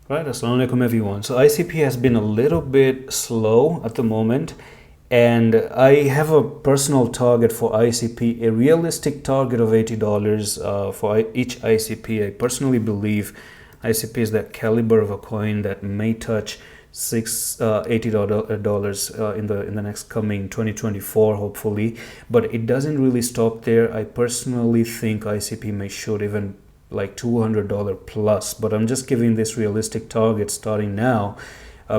Right, assalamu alaikum everyone. So ICP has been a little bit slow at the moment, and I have a personal target for ICP, a realistic target of $80 for each ICP. I personally believe ICP is that caliber of a coin that may touch $80 in the next coming 2024, hopefully, but it doesn't really stop there. I personally think ICP may shoot even like $200 plus, but I'm just giving this realistic target starting now,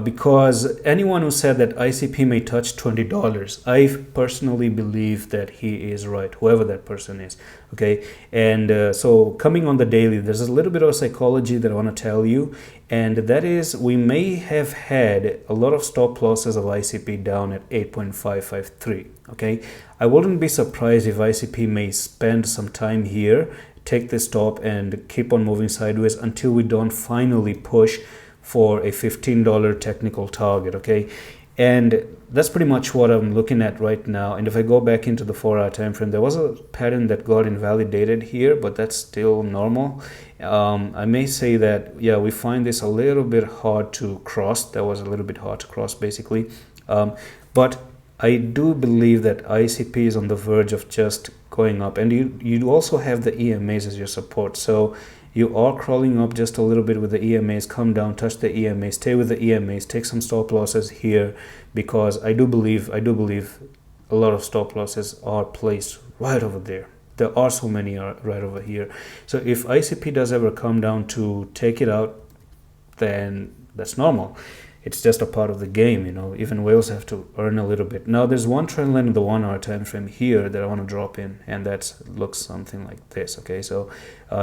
because anyone who said that ICP may touch $20, I personally believe that he is right, whoever that person is. Okay, and so coming on the daily, there's a little bit of psychology that I want to tell you, and that is we may have had a lot of stop losses of ICP down at 8.553. Okay, I wouldn't be surprised if ICP may spend some time here, take this stop and keep on moving sideways until we don't finally push for a $15 technical target. Okay, and that's pretty much what I'm looking at right now. And if I go back into the 4-hour time frame, there was a pattern that got invalidated here, but that's still normal. I may say that, yeah, we find this a little bit hard to cross. That was a little bit hard to cross basically, but I do believe that ICP is on the verge of just going up, and you also have the EMAs as your support. So you are crawling up just a little bit with the EMAs, come down, touch the EMAs, stay with the EMAs, take some stop losses here, because I do believe a lot of stop losses are placed right over there. There are so many right over here. So if ICP does ever come down to take it out, then that's normal. It's just a part of the game, you know. Even whales have to earn a little bit. Now there's one trend line in the 1-hour time frame here that I want to drop in, and that looks something like this. Okay, so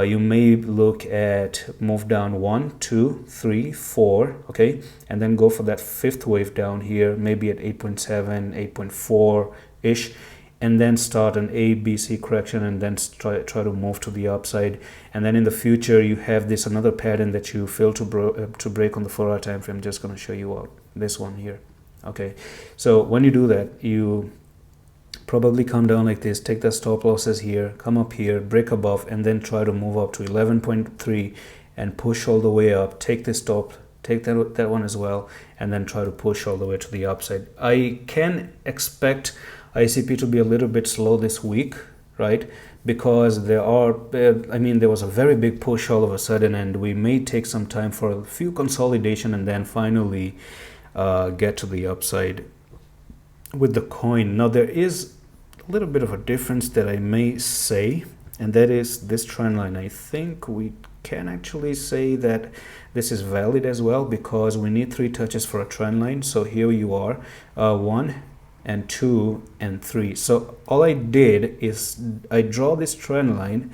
you may look at move down 1, 2, 3, 4, okay, and then go for that fifth wave down here, maybe at 8.7, 8.4 ish, and then start an A, B, C correction, and then try to move to the upside. And then in the future, you have this another pattern that you fail to break on the 4-hour time frame. I'm just going to show you out this one here. Okay, so when you do that, you probably come down like this, take the stop losses here, come up here, break above, and then try to move up to 11.3 and push all the way up. Take this stop, take that one as well, and then try to push all the way to the upside. I can expect ICP to be a little bit slow this week, right? Because there was a very big push all of a sudden, and we may take some time for a few consolidation and then finally get to the upside with the coin. Now there is a little bit of a difference that I may say, and that is this trend line. I think we can actually say that this is valid as well, because we need 3 touches for a trend line. So here you are, 1 and 2 and 3. So all I did is I draw this trend line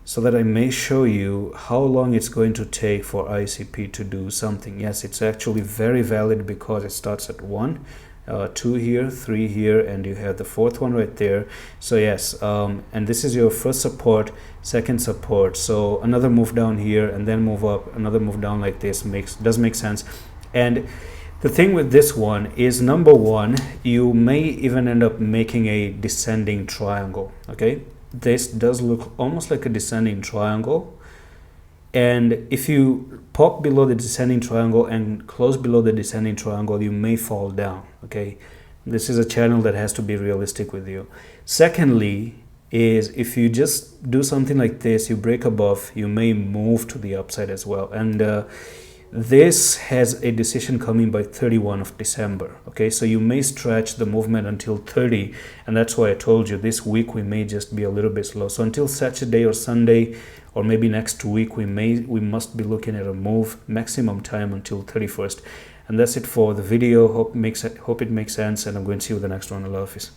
so that I may show you how long it's going to take for ICP to do something. Yes, it's actually very valid because it starts at 1, 2 here, 3 here, and you have the 4th one right there. So yes, and this is your first support, second support. So another move down here and then move up, another move down like this does make sense. And the thing with this one is, number one, you may even end up making a descending triangle. Okay, this does look almost like a descending triangle, and if you pop below the descending triangle and close below the descending triangle, you may fall down. Okay, this is a channel that has to be realistic with you. Secondly is, if you just do something like this, you break above, you may move to the upside as well. And this has a decision coming by 31 of December. Okay, so you may stretch the movement until 30, and that's why I told you this week we may just be a little bit slow. So until Saturday or Sunday, or maybe next week, we must be looking at a move, maximum time until 31st. And that's it for the video. Hope it makes sense, and I'm going to see you in the next one. Allah Hafiz.